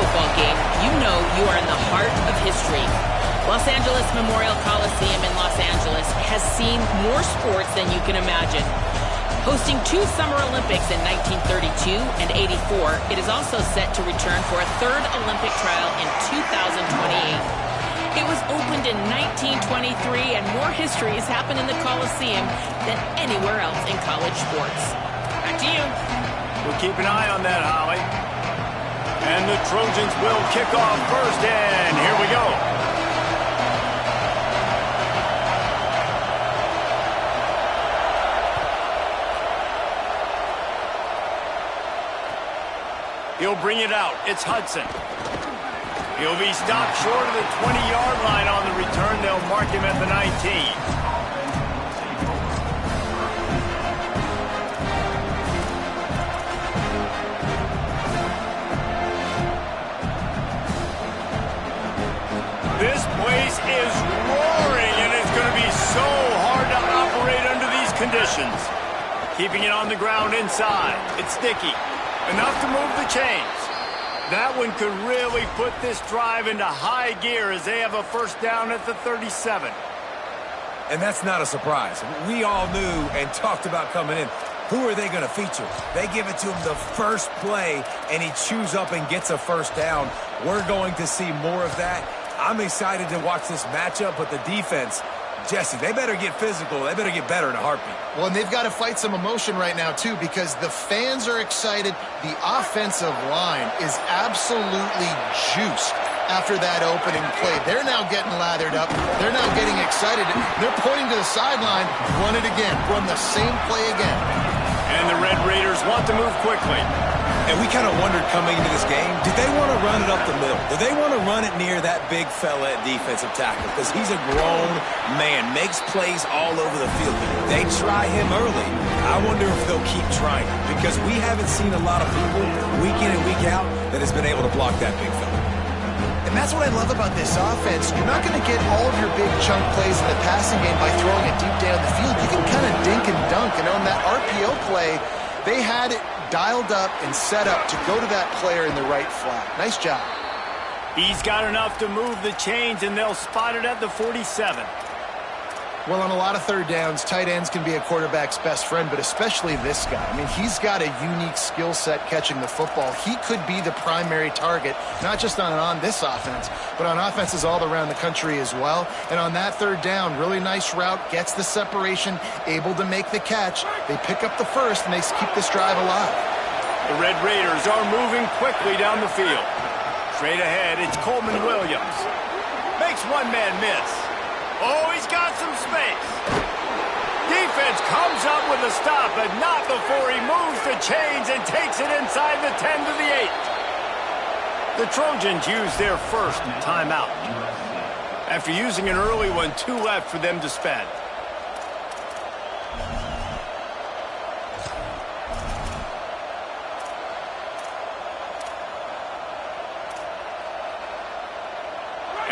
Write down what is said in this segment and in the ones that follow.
football game, you know you are in the heart of history. Los Angeles Memorial Coliseum in Los Angeles has seen more sports than you can imagine. Hosting 2 Summer Olympics in 1932 and 84, it is also set to return for a 3rd Olympic trial in 2028. It was opened in 1923, and more history has happened in the Coliseum than anywhere else in college sports. Back to you. We'll keep an eye on that, Holly. And the Trojans will kick off first, and here we go. He'll bring it out. It's Hudson. He'll be stopped short of the 20-yard line on the return. They'll mark him at the 19. This place is roaring, and it's going to be so hard to operate under these conditions. Keeping it on the ground inside. It's Dickey. Enough to move the chains. That one could really put this drive into high gear as they have a first down at the 37. And that's not a surprise. We all knew and talked about coming in. Who are they going to feature? They give it to him the first play, and he chews up and gets a first down. We're going to see more of that. I'm excited to watch this matchup, but the defense, Jesse, they better get physical. They better get better in a heartbeat. Well, and they've got to fight some emotion right now, too, because the fans are excited. The offensive line is absolutely juiced after that opening play. They're now getting lathered up. They're now getting excited. They're pointing to the sideline. Run it again. Run the same play again. And the Red Raiders want to move quickly. And we kind of wondered coming into this game, did they want to run it up the middle? Did they want to run it near that big fella at defensive tackle? Because he's a grown man, makes plays all over the field. They try him early. I wonder if they'll keep trying, because we haven't seen a lot of people week in and week out that has been able to block that big fella. And that's what I love about this offense. You're not going to get all of your big chunk plays in the passing game by throwing it deep down the field. You can kind of dink and dunk. And on that RPO play, they had it dialed up and set up to go to that player in the right flat. Nice job. He's got enough to move the chains, and they'll spot it at the 47. Well, on a lot of third downs, tight ends can be a quarterback's best friend, but especially this guy. I mean, he's got a unique skill set catching the football. He could be the primary target, not just on this offense, but on offenses all around the country as well. And on that third down, really nice route, gets the separation, able to make the catch. They pick up the first, and they keep this drive alive. The Red Raiders are moving quickly down the field. Straight ahead, it's Coleman Williams. Makes one man miss. Oh, he's got some space. Defense comes up with a stop, but not before he moves the chains and takes it inside the 10 to the 8. The Trojans use their first timeout. After using an early one, 2 left for them to spend.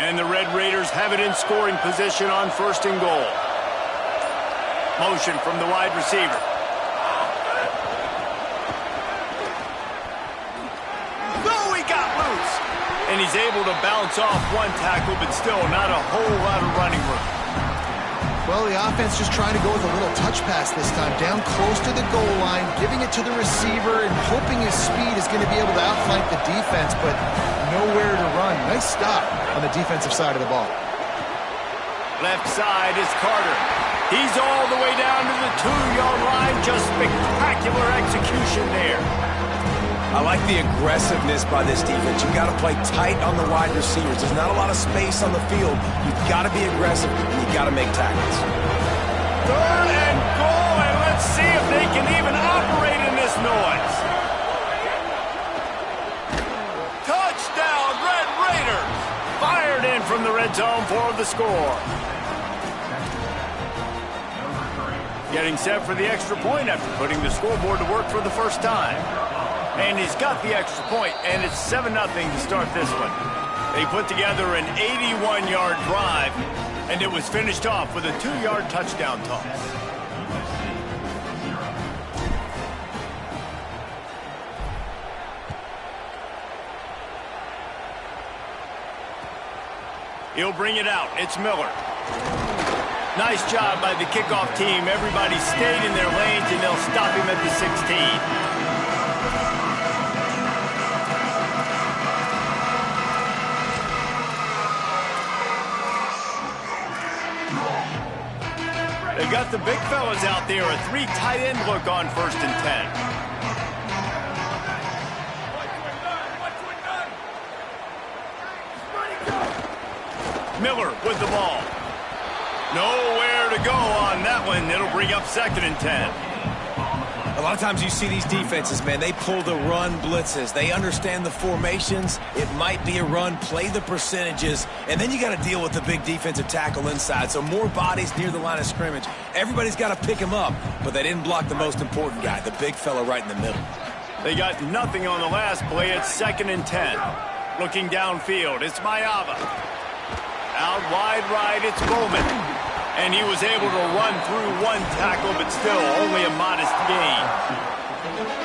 And the Red Raiders have it in scoring position on 1st and goal. Motion from the wide receiver. Oh, he got loose. And he's able to bounce off one tackle, but still not a whole lot of running room. Well, the offense just trying to go with a little touch pass this time, down close to the goal line, giving it to the receiver and hoping his speed is going to be able to outflank the defense, but nowhere to run. Nice stop on the defensive side of the ball. Left side is Carter. He's all the way down to the 2-yard line. Just spectacular execution there. I like the aggressiveness by this defense. You've got to play tight on the wide receivers. There's not a lot of space on the field. You've got to be aggressive, and you've got to make tackles. 3rd and goal, and let's see if they can even operate in this noise. Touchdown, Red Raiders! Fired in from the red zone for the score. Getting set for the extra point after putting the scoreboard to work for the first time. And he's got the extra point, and it's 7-0 to start this one. They put together an 81-yard drive, and it was finished off with a 2-yard touchdown toss. He'll bring it out. It's Miller. Nice job by the kickoff team. Everybody stayed in their lanes, and they'll stop him at the 16. They got the big fellas out there. A 3 tight end look on 1st and 10. Miller with the ball. Nowhere to go on that one. It'll bring up 2nd and 10. A lot of times you see these defenses, man, they pull the run blitzes. They understand the formations. It might be a run, play the percentages, and then you got to deal with the big defensive tackle inside. So more bodies near the line of scrimmage. Everybody's got to pick him up, but they didn't block the most important guy, the big fella right in the middle. They got nothing on the last play. It's 2nd and 10. Looking downfield, it's Maiava. Out wide right, it's Bowman. And he was able to run through 1 tackle, but still only a modest gain.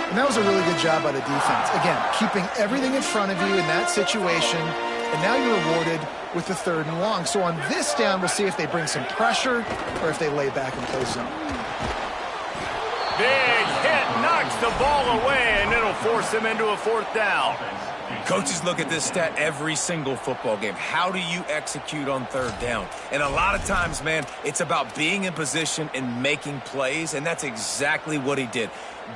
And that was a really good job by the defense. Again, keeping everything in front of you in that situation, and now you're rewarded with the 3rd and long. So on this down, we'll see if they bring some pressure or if they lay back and play zone. Big hit, knocks the ball away, and it'll force them into a 4th down. Coaches look at this stat every single football game. How do you execute on 3rd down? And a lot of times, man, it's about being in position and making plays, and that's exactly what he did.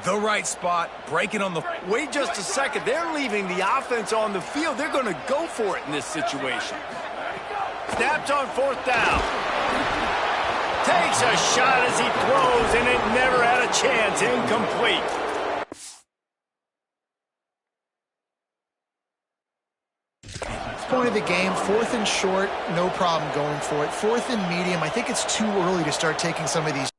The right spot, breaking on the... Wait just a second. They're leaving the offense on the field. They're going to go for it in this situation. Snaps on 4th down. Takes a shot as he throws, and it never had a chance. Incomplete. Point of the game, 4th and short, no problem going for it. 4th and medium, I think it's too early to start taking some of these.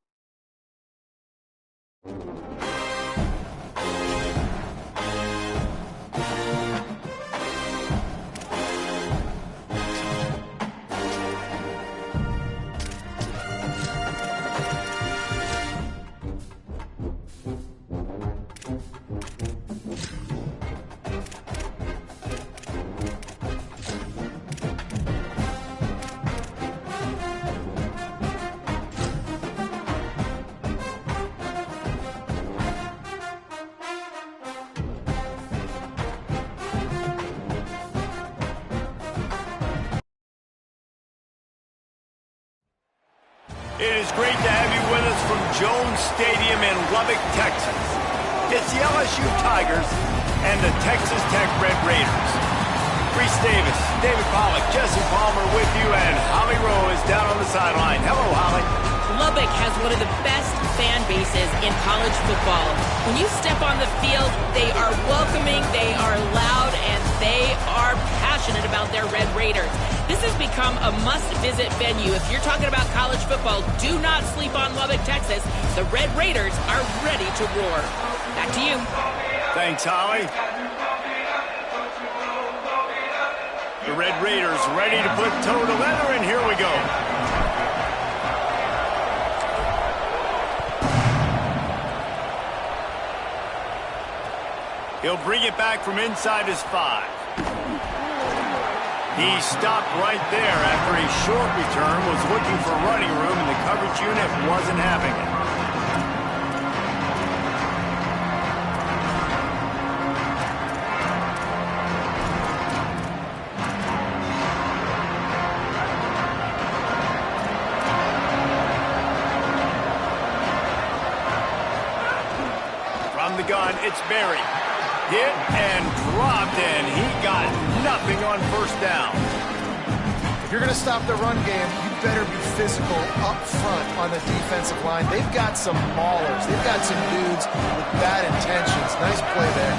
It is great to have you with us from Jones Stadium in Lubbock, Texas. It's the LSU Tigers and the Texas Tech Red Raiders. Reese Davis, David Pollack, Jesse Palmer with you, and Holly Rowe is down on the sideline. Hello, Holly. Lubbock has one of the best fan bases in college football. When you step on the field, they are welcoming, they are loud, and they are passionate about their Red Raiders. This has become a must-visit venue. If you're talking about college football, do not sleep on Lubbock, Texas. The Red Raiders are ready to roar. Back to you. Thanks, Holly. The Red Raiders ready to put toe to leather, and here we go. He'll bring it back from inside his 5. He stopped right there after a short return, was looking for running room, and the coverage unit wasn't having it. From the gun, it's Berry. Hit and dropped, and he got nothing on 1st down. If you're going to stop the run game, you better be physical up front on the defensive line. They've got some maulers. They've got some dudes with bad intentions. Nice play there.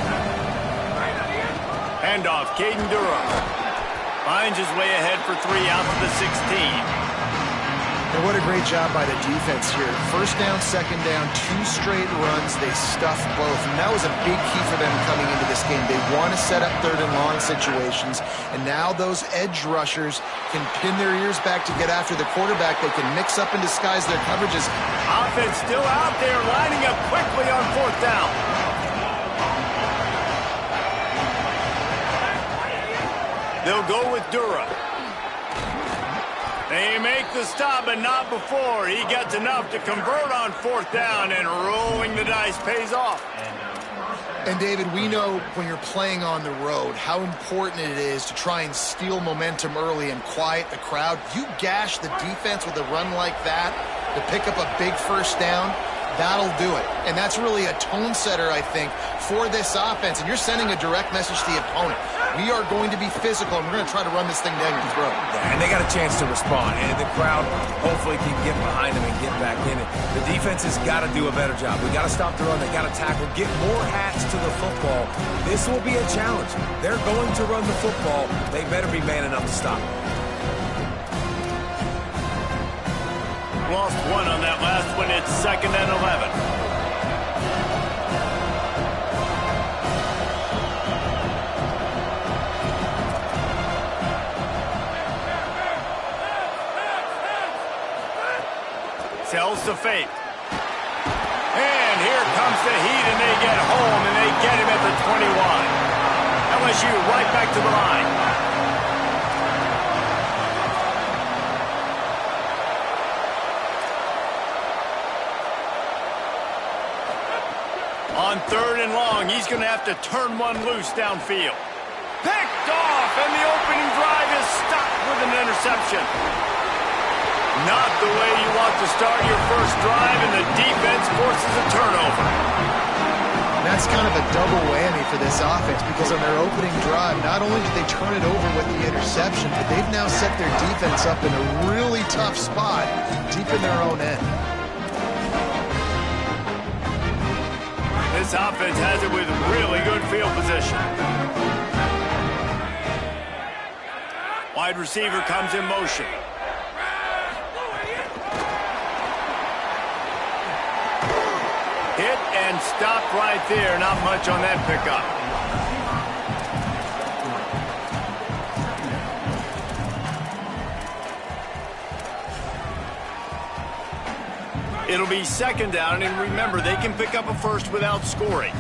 Handoff, Caden Durham. Finds his way ahead for 3 out to the 16. And what a great job by the defense here. 1st down, 2nd down, 2 straight runs. They stuffed both. And that was a big key for them coming into this game. They want to set up 3rd and long situations. And now those edge rushers can pin their ears back to get after the quarterback. They can mix up and disguise their coverages. Offense still out there, lining up quickly on 4th down. They'll go with Dura. They make the stop, but not before. He gets enough to convert on 4th down, and rolling the dice pays off. And, David, we know when you're playing on the road how important it is to try and steal momentum early and quiet the crowd. You gash the defense with a run like that to pick up a big 1st down, that'll do it. And that's really a tone setter, I think, for this offense. And you're sending a direct message to the opponent. We are going to be physical, and we're going to try to run this thing down your throat. Yeah, and they got a chance to respond, and the crowd hopefully can get behind them and get back in it. The defense has got to do a better job. We got to stop the run. They got to tackle, get more hats to the football. This will be a challenge. They're going to run the football. They better be man enough to stop it. Lost one on that last one. It's 2nd and 11. Tells to fake. And here comes the heat, and they get home, and they get him at the 21. LSU right back to the line. On 3rd and long, he's going to have to turn one loose downfield. Picked off, and the opening drive is stopped with an interception. Not the way you want to start your first drive, and the defense forces a turnover. That's kind of a double whammy for this offense, because on their opening drive, not only did they turn it over with the interception, but they've now set their defense up in a really tough spot deep in their own end. This offense has it with really good field position. Wide receiver comes in motion. Hit and stopped right there. Not much on that pickup. It'll be 2nd down, and remember, they can pick up a first without scoring.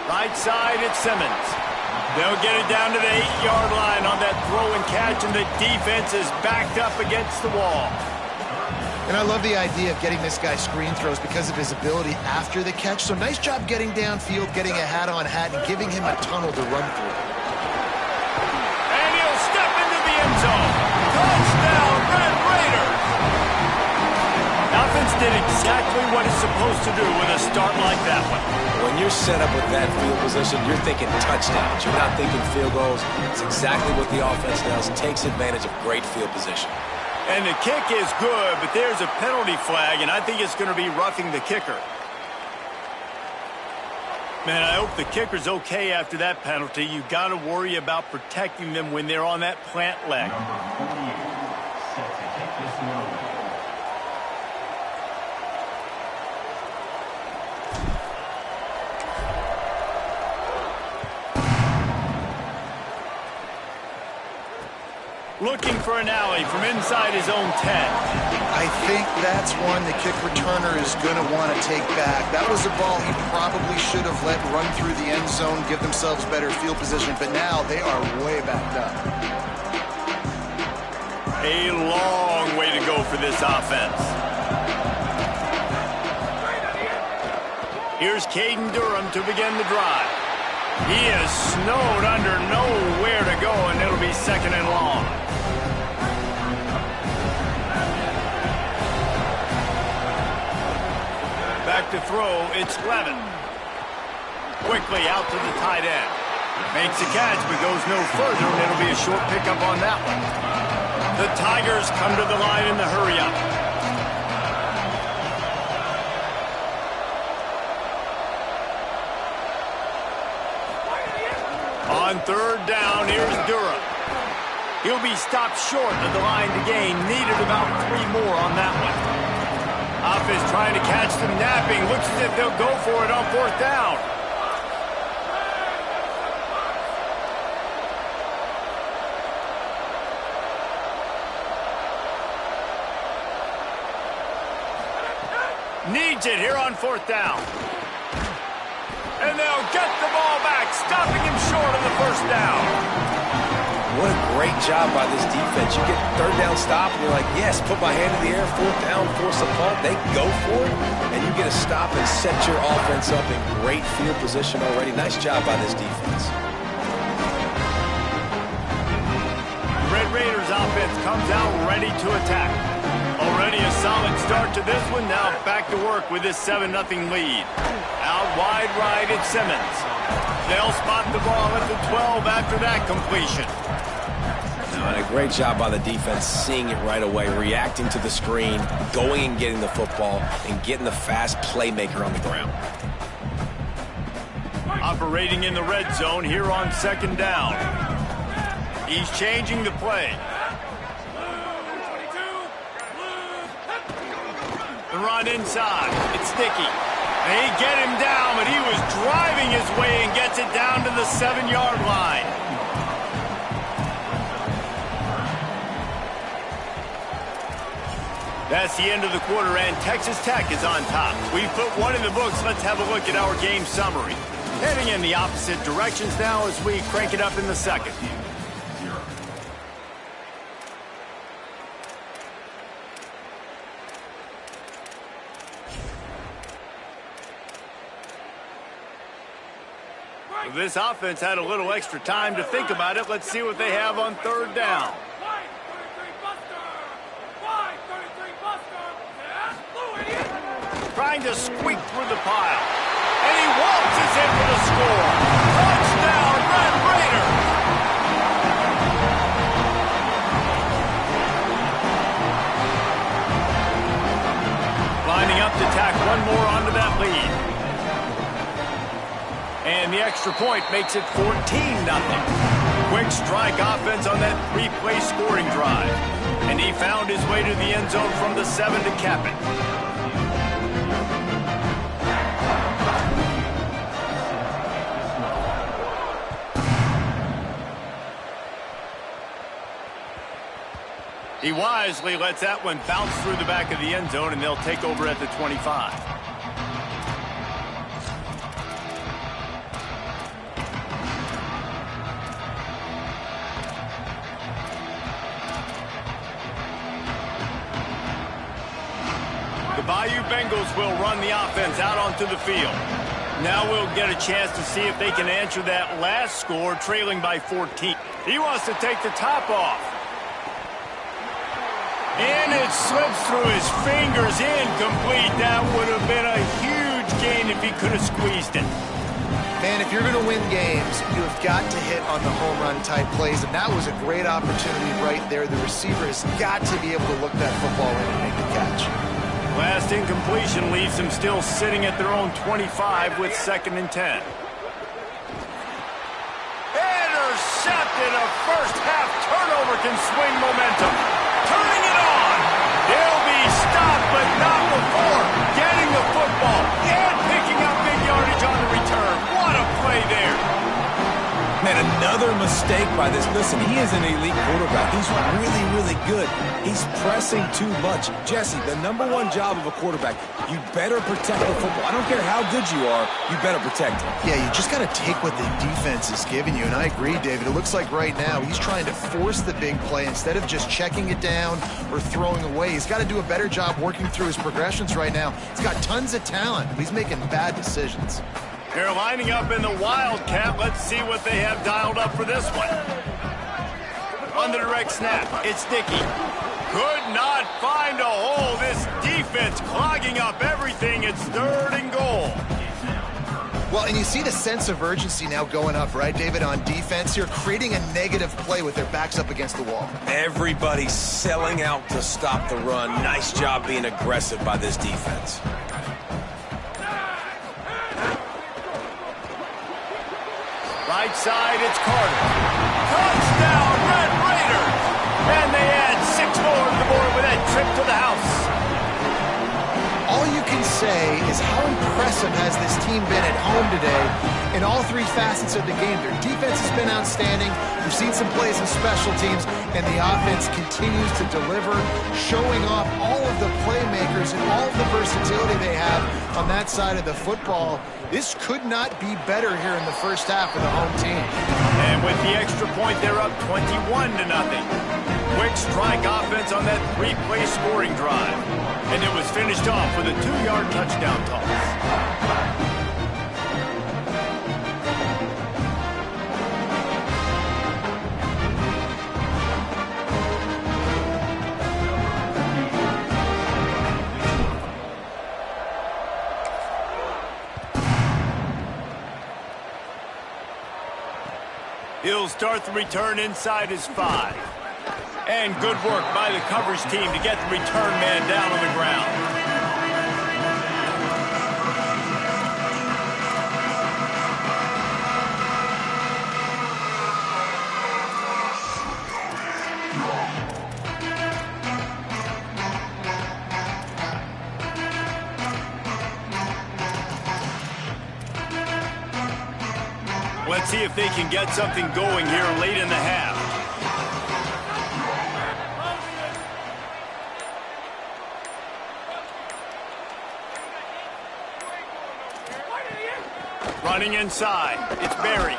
Right side, it's Simmons. They'll get it down to the 8-yard line on that throw and catch, and the defense is backed up against the wall. And I love the idea of getting this guy screen throws because of his ability after the catch. So nice job getting downfield, getting a hat-on-hat, and giving him a tunnel to run through. And he'll step into the end zone. Touchdown, Red Raiders! Offense did exactly what it's supposed to do with a start like that one. When you're set up with that field position, you're thinking touchdowns. You're not thinking field goals. It's exactly what the offense does. Takes advantage of great field position. And the kick is good, but there's a penalty flag, and I think it's going to be roughing the kicker. Man, I hope the kicker's okay after that penalty. You've got to worry about protecting them when they're on that plant leg. Looking for an alley from inside his own 10. I think that's one the kick returner is going to want to take back. That was a ball he probably should have let run through the end zone, give themselves better field position, but now they are way backed up. A long way to go for this offense. Here's Caden Durham to begin the drive. He is snowed under, nowhere to go, and it'll be 2nd and long. Back to throw, it's Levin. Quickly out to the tight end. Makes a catch, but goes no further, and it'll be a short pickup on that one. The Tigers come to the line in the hurry-up. On 3rd down, here's Durham. He'll be stopped short of the line to gain. Needed about 3 more on that one. Offense trying to catch them napping. Looks as if they'll go for it on 4th down. Needs it here on 4th down. And they'll get the ball back, stopping him short of the first down. What a great job by this defense. You get third down stop, and you're like, yes, put my hand in the air, fourth down, force a punt. They go for it, and you get a stop and set your offense up in great field position already. Nice job by this defense. The Red Raiders offense comes out ready to attack. Already a solid start to this one. Now back to work with this 7-0 lead. Out wide right, it's Simmons. They'll spot the ball at the 12 after that completion. And a great job by the defense, seeing it right away, reacting to the screen, going and getting the football, and getting the fast playmaker on the ground. Operating in the red zone here on second down. He's changing the play. The run inside. It's Dickey. They get him down, but he was driving his way and gets it down to the 7-yard line. That's the end of the quarter, and Texas Tech is on top. We've put one in the books. Let's have a look at our game summary. Heading in the opposite directions now as we crank it up in the second. This offense had a little extra time to think about it. Let's see what they have on third down. Trying to squeak through the pile. And he waltzes in for the score. Touchdown, Red Raiders! Lining up to tack one more onto that lead. And the extra point makes it 14-0. Quick strike offense on that 3-play scoring drive. And he found his way to the end zone from the 7 to cap it. He wisely lets that one bounce through the back of the end zone, and they'll take over at the 25. The Bayou Bengals will run the offense out onto the field. Now we'll get a chance to see if they can answer that last score, trailing by 14. He wants to take the top off. And it slips through his fingers, incomplete. That would have been a huge gain if he could have squeezed it. Man, if you're going to win games, you have got to hit on the home run type plays, and that was a great opportunity right there. The receiver has got to be able to look that football in and make the catch. Last incompletion leaves them still sitting at their own 25 with 2nd and 10. Intercepted. A first-half turnover can swing momentum. Turning it on. They'll be stopped, but not before getting the football and picking up big yardage on the return. What a play there. Man, another mistake by this. Listen, he is an elite quarterback. He's really, really good. He's pressing too much. Jesse, the #1 job of a quarterback, you better protect the football. I don't care how good you are, you better protect it. Yeah, you just got to take what the defense is giving you, and I agree, David. It looks like right now he's trying to force the big play instead of just checking it down or throwing away. He's got to do a better job working through his progressions right now. He's got tons of talent. He's making bad decisions. They're lining up in the Wildcat. Let's see what they have dialed up for this one. On the direct snap, it's Dickey. Could not find a hole. This defense clogging up everything. It's 3rd and goal. Well, and you see the sense of urgency now going up, right, David, on defense. You're creating a negative play with their backs up against the wall. Everybody's selling out to stop the run. Nice job being aggressive by this defense. Right side, it's Carter. Touchdown, Red Raiders! And they add 6 more to the board with that trip to the house. All you can say is how impressive has this team been at home today in all three facets of the game. Their defense has been outstanding. We've seen some plays in special teams, and the offense continues to deliver, showing off all of the playmakers and all of the versatility they have on that side of the football. This could not be better here in the first half of the home team. And with the extra point, they're up 21-0. Quick strike offense on that three-play scoring drive. And it was finished off with a 2-yard touchdown toss. He'll start the return inside his 5. And good work by the coverage team to get the return man down on the ground. Let's see if they can get something going here late in the half. Running inside. It's Berry.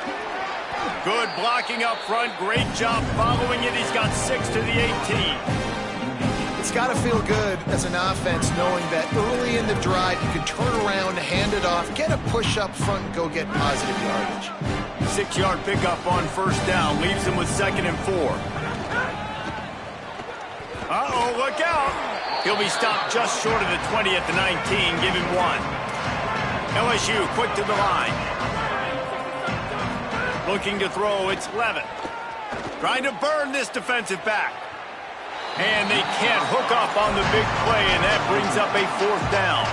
Good blocking up front. Great job following it. He's got 6 to the 18. It's got to feel good as an offense knowing that early in the drive you can turn around, hand it off, get a push up front, and go get positive yardage. 6-yard pickup on first down. Leaves them with 2nd and 4. Uh-oh, look out. He'll be stopped just short of the 20 at the 19. Give him 1. LSU quick to the line. Looking to throw, it's Levin. Trying to burn this defensive back. And they can't hook up on the big play, and that brings up a 4th down.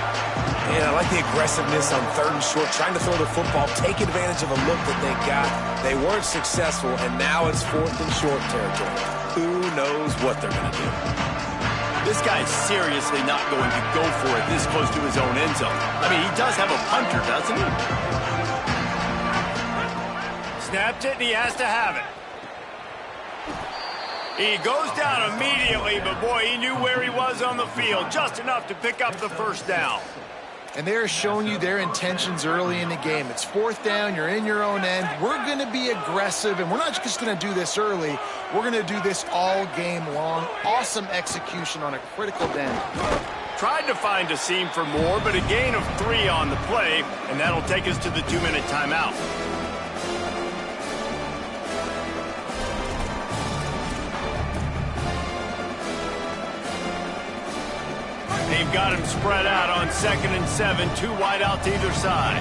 Yeah, I like the aggressiveness on 3rd and short, trying to throw the football, take advantage of a look that they got. They weren't successful, and now it's 4th and short territory. Who knows what they're going to do? This guy's seriously not going to go for it this close to his own end zone. I mean, he does have a punter, doesn't he? Snapped it, and he has to have it. He goes down immediately, but boy, he knew where he was on the field, just enough to pick up the first down. And they're showing you their intentions early in the game. It's 4th down, you're in your own end. We're going to be aggressive, and we're not just going to do this early. We're going to do this all game long. Awesome execution on a critical down. Tried to find a seam for more, but a gain of 3 on the play, and that'll take us to the 2-minute timeout. They've got him spread out on 2nd and 7, 2 wide out to either side.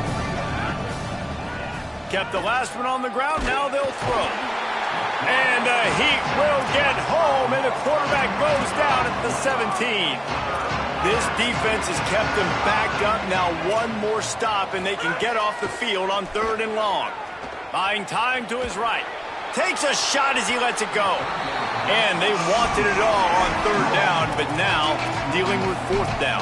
Kept the last one on the ground, now they'll throw. And he will get home, and the quarterback goes down at the 17. This defense has kept them backed up. Now one more stop, and they can get off the field on 3rd and long. Buying time to his right. Takes a shot as he lets it go. And they wanted it all on 3rd down, but now dealing with 4th down.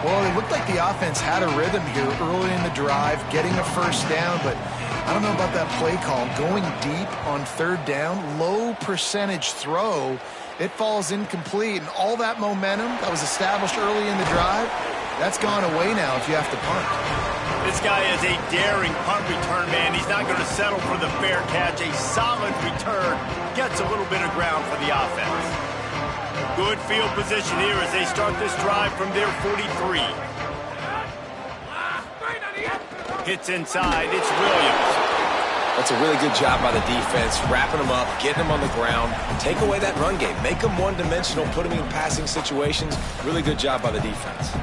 Well, it looked like the offense had a rhythm here early in the drive, getting a first down, but I don't know about that play call. Going deep on 3rd down, low percentage throw, it falls incomplete, and all that momentum that was established early in the drive, that's gone away now if you have to punt. This guy is a daring punt return man. He's not going to settle for the fair catch. A solid return. Gets a little bit of ground for the offense. Good field position here as they start this drive from their 43. Hits inside. It's Williams. That's a really good job by the defense, wrapping them up, getting them on the ground. Take away that run game. Make them one-dimensional, put them in passing situations. Really good job by the defense.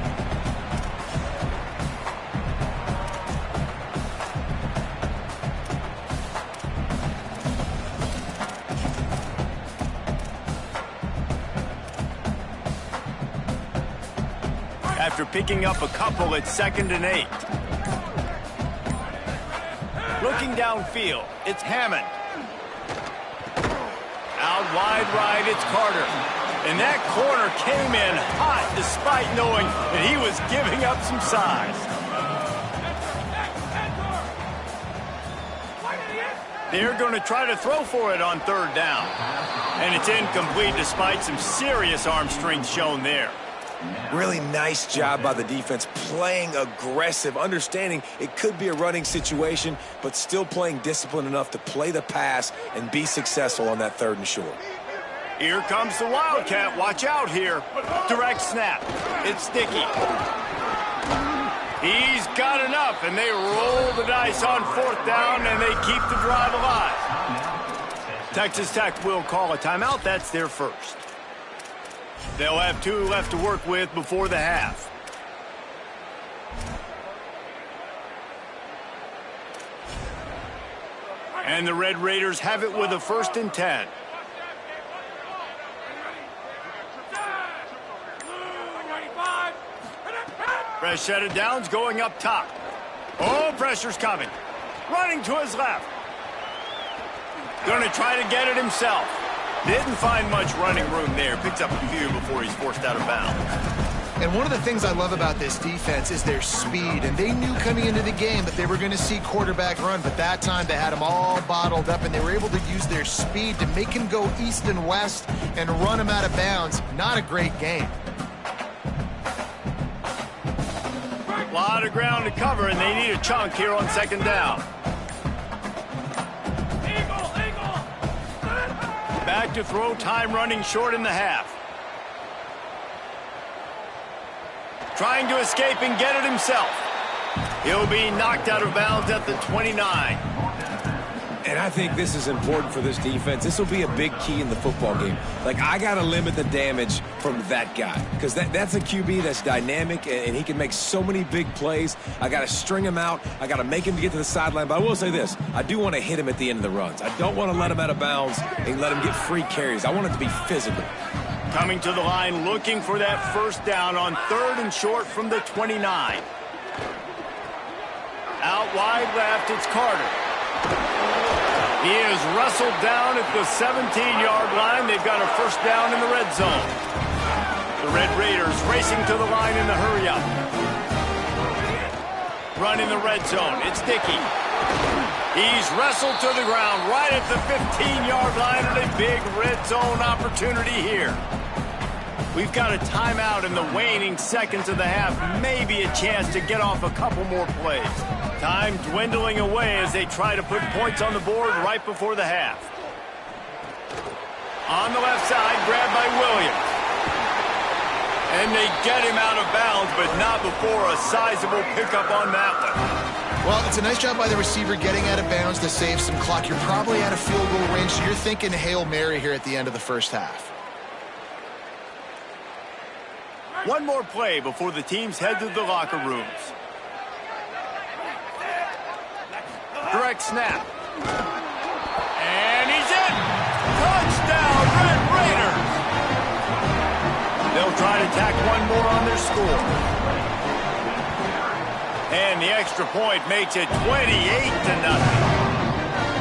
After picking up a couple at 2nd and 8. Looking downfield, it's Hammond. Out wide right, it's Carter. And that corner came in hot despite knowing that he was giving up some size. They're going to try to throw for it on third down. And it's incomplete despite some serious arm strength shown there. Really nice job by the defense, playing aggressive, understanding it could be a running situation, but still playing disciplined enough to play the pass and be successful on that 3rd and short. Here comes the Wildcat. Watch out here. Direct snap. It's Sticky. He's got enough, and they roll the dice on 4th down, and they keep the drive alive. Texas Tech will call a timeout. That's their first. They'll have 2 left to work with before the half. And the Red Raiders have it with a 1st and 10. Fresh set of downs going up top. Oh, pressure's coming. Running to his left. Going to try to get it himself. Didn't find much running room there. Picks up a few before he's forced out of bounds. And one of the things I love about this defense is their speed. And they knew coming into the game that they were going to see quarterback run. But that time they had him all bottled up, and they were able to use their speed to make him go east and west and run him out of bounds. Not a great game. A lot of ground to cover, and they need a chunk here on 2nd down. Back to throw, time running short in the half. Trying to escape and get it himself. He'll be knocked out of bounds at the 29. And I think this is important for this defense. This will be a big key in the football game. Like, I got to limit the damage from that guy, because that's a QB that's dynamic, and he can make so many big plays. I got to string him out. I got to make him get to the sideline. But I will say this. I do want to hit him at the end of the runs. I don't want to let him out of bounds and let him get free carries. I want it to be physical. Coming to the line, looking for that 1st down on 3rd and short from the 29. Out wide left, it's Carter. He is wrestled down at the 17-yard line. They've got a 1st down in the red zone. The Red Raiders racing to the line in the hurry-up. Run in the red zone. It's Dickey. He's wrestled to the ground right at the 15-yard line, and a big red zone opportunity here. We've got a timeout in the waning seconds of the half. Maybe a chance to get off a couple more plays. Time dwindling away as they try to put points on the board right before the half. On the left side, grabbed by Williams. And they get him out of bounds, but not before a sizable pickup on that one. Well, it's a nice job by the receiver getting out of bounds to save some clock. You're probably out of field goal range, so you're thinking Hail Mary here at the end of the 1st half. One more play before the teams head to the locker rooms. Direct snap. And he's in. Touchdown, Red Raiders. They'll try to tack one more on their score. And the extra point makes it 28-0.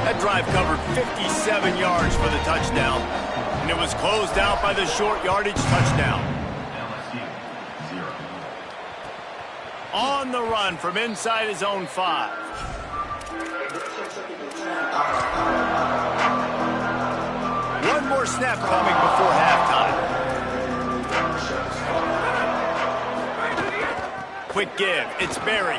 That drive covered 57 yards for the touchdown. And it was closed out by the short yardage touchdown. On the run from inside his own 5. One more snap coming before halftime. Quick give. It's Berry.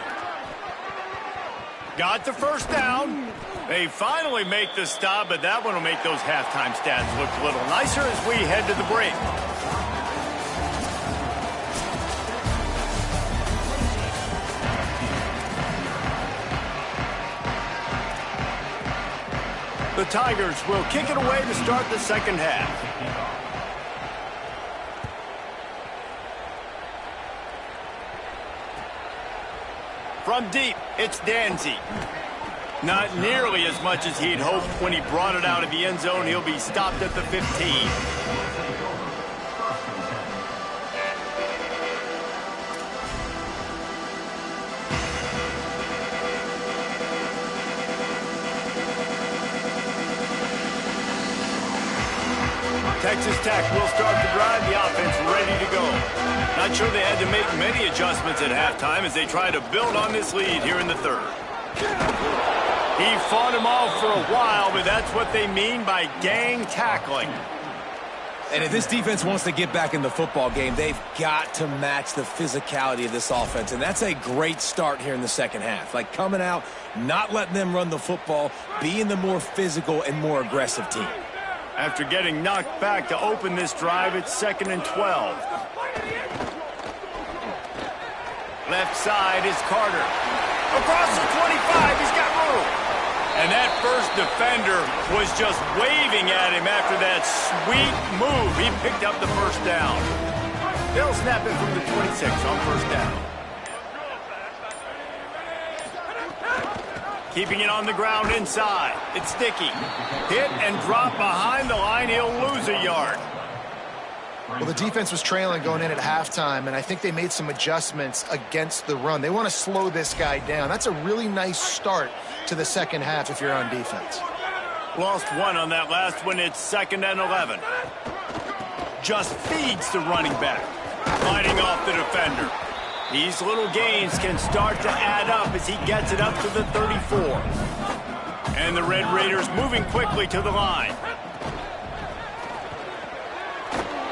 Got the 1st down. They finally make the stop, but that one will make those halftime stats look a little nicer as we head to the break. The Tigers will kick it away to start the 2nd half. From deep, it's Danzy. Not nearly as much as he'd hoped when he brought it out of the end zone. He'll be stopped at the 15. Texas Tech will start the drive. The offense ready to go. Not sure they had to make many adjustments at halftime as they try to build on this lead here in the third. He fought him off for a while, but that's what they mean by gang tackling. And if this defense wants to get back in the football game, they've got to match the physicality of this offense. And that's a great start here in the second half. Like coming out, not letting them run the football, being the more physical and more aggressive team. After getting knocked back to open this drive, it's 2nd and 12. Left side is Carter. Across the 25, he's got room. And that first defender was just waving at him after that sweet move. He picked up the first down. They'll snap it from the 26 on first down. Keeping it on the ground inside. It's Dickey. Hit and drop behind the line. He'll lose a yard. Well, the defense was trailing going in at halftime, and I think they made some adjustments against the run. They want to slow this guy down. That's a really nice start to the second half if you're on defense. Lost one on that last one. It's 2nd and 11. Just feeds the running back. Fighting off the defender. These little gains can start to add up as he gets it up to the 34. And the Red Raiders moving quickly to the line.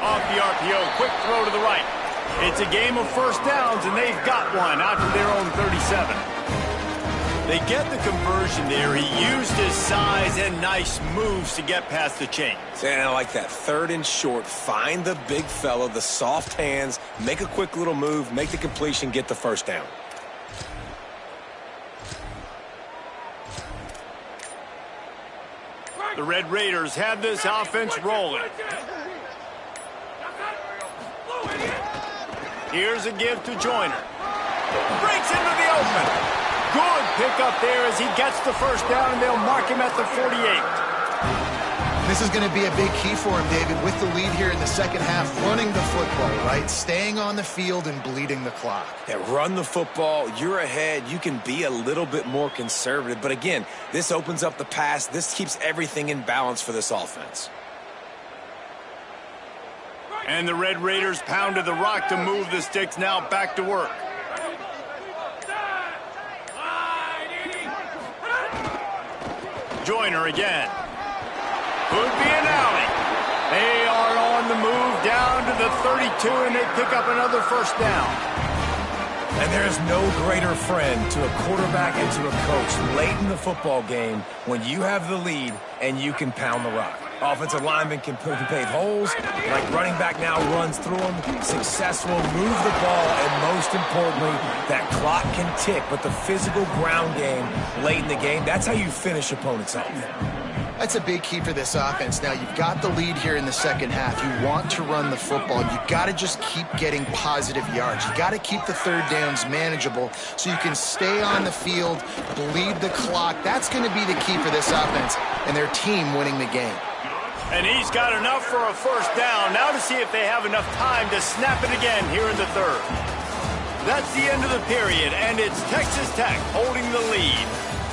Off the RPO, quick throw to the right. It's a game of first downs, and they've got one out to their own 37. They get the conversion there. He used his size and nice moves to get past the chains. And I like that 3rd and short. Find the big fella, the soft hands, make a quick little move, make the completion, get the first down. The Red Raiders have this offense rolling. Here's a give to Joyner. Breaks into the open. Good pickup there as he gets the first down, and they'll mark him at the 48. This is going to be a big key for him, David, with the lead here in the second half, running the football, right? Staying on the field and bleeding the clock. Yeah, run the football. You're ahead. You can be a little bit more conservative. But again, this opens up the pass. This keeps everything in balance for this offense. And the Red Raiders pounded the rock to move the sticks. Now back to work. Joyner again. Could be an alley. They are on the move down to the 32, and they pick up another first down. And there is no greater friend to a quarterback and to a coach late in the football game when you have the lead and you can pound the rock. Offensive linemen can pave holes, like running back now runs through them, successful, move the ball, and most importantly, that clock can tick, but the physical ground game late in the game, that's how you finish opponents off. That's a big key for this offense. Now, you've got the lead here in the second half. You want to run the football. You've got to just keep getting positive yards. You've got to keep the third downs manageable so you can stay on the field, bleed the clock. That's going to be the key for this offense and their team winning the game. And he's got enough for a first down. Now to see if they have enough time to snap it again here in the third. That's the end of the period, and it's Texas Tech holding the lead.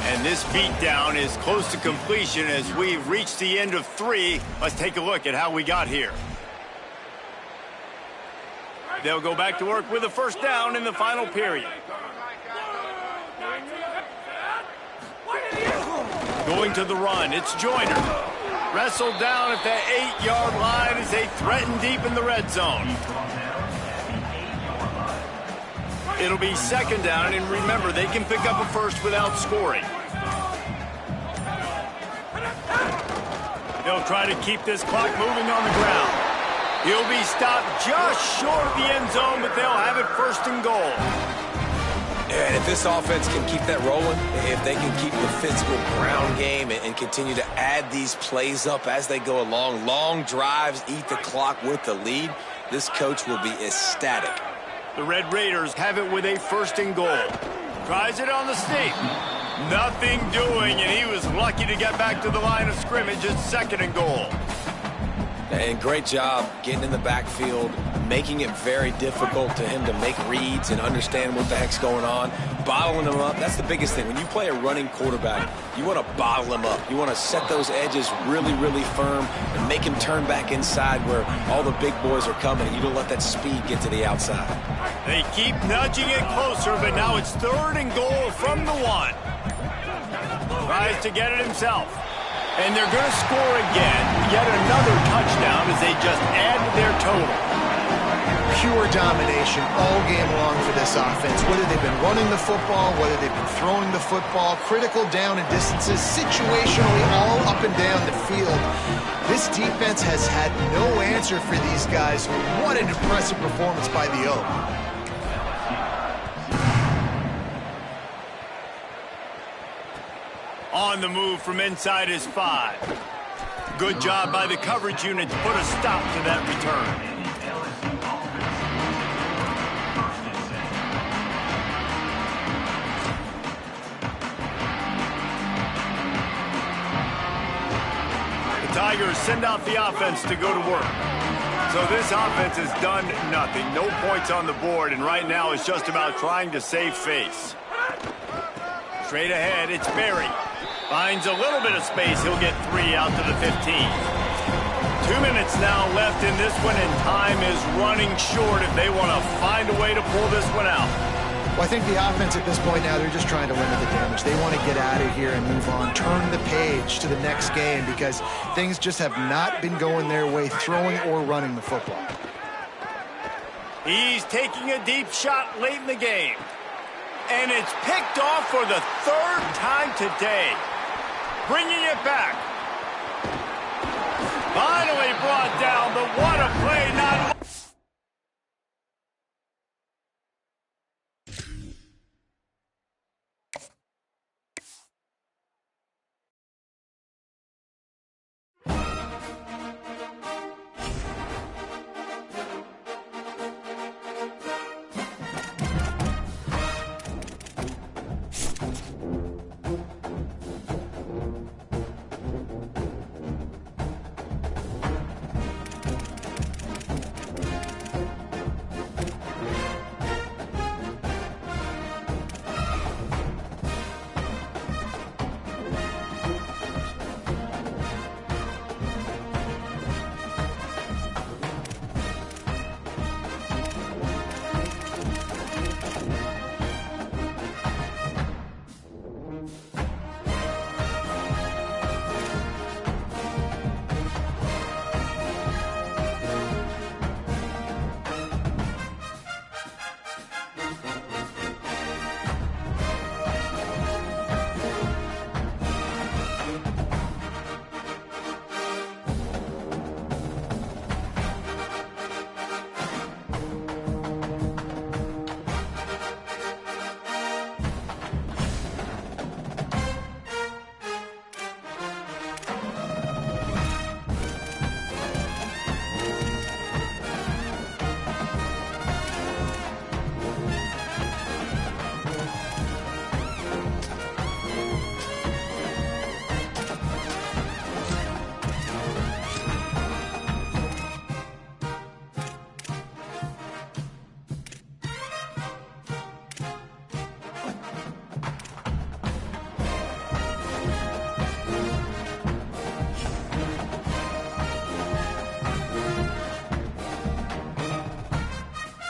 And this beatdown is close to completion as we've reached the end of 3. Let's take a look at how we got here. They'll go back to work with a first down in the final period. Going to the run, it's Joyner. Wrestled down at the 8-yard line as they threaten deep in the red zone. It'll be second down, and remember, they can pick up a first without scoring. They'll try to keep this clock moving on the ground. He'll be stopped just short of the end zone, but they'll have it first and goal. And if this offense can keep that rolling, if they can keep the physical ground game and continue to add these plays up as they go along, long drives, eat the clock with the lead, this coach will be ecstatic. The Red Raiders have it with a first and goal. Tries it on the sneak. Nothing doing, and he was lucky to get back to the line of scrimmage. It's second and goal. And great job getting in the backfield, making it very difficult to him to make reads and understand what the heck's going on, bottling him up. That's the biggest thing. When you play a running quarterback, you want to bottle him up. You want to set those edges really, really firm and make him turn back inside where all the big boys are coming, and you don't let that speed get to the outside. They keep nudging it closer, but now it's 3rd and goal from the 1. Tries to get it himself. And they're going to score again. Yet another touchdown as they just add to their total. Pure domination all game long for this offense. Whether they've been running the football, whether they've been throwing the football, critical down and distances, situationally all up and down the field. This defense has had no answer for these guys. What an impressive performance by the O. On the move from inside his 5. Good job by the coverage unit to put a stop to that return. The Tigers send out the offense to go to work. So this offense has done nothing. No points on the board, and right now it's just about trying to save face. Straight ahead, it's Berry. Finds a little bit of space. He'll get 3 out to the 15. 2 minutes now left in this one, and time is running short if they want to find a way to pull this one out. Well, I think the offense at this point now, they're just trying to limit the damage. They want to get out of here and move on, turn the page to the next game because things just have not been going their way, throwing or running the football. He's taking a deep shot late in the game. And it's picked off for the 3rd time today. Bringing it back. Finally brought down, but what a play. Not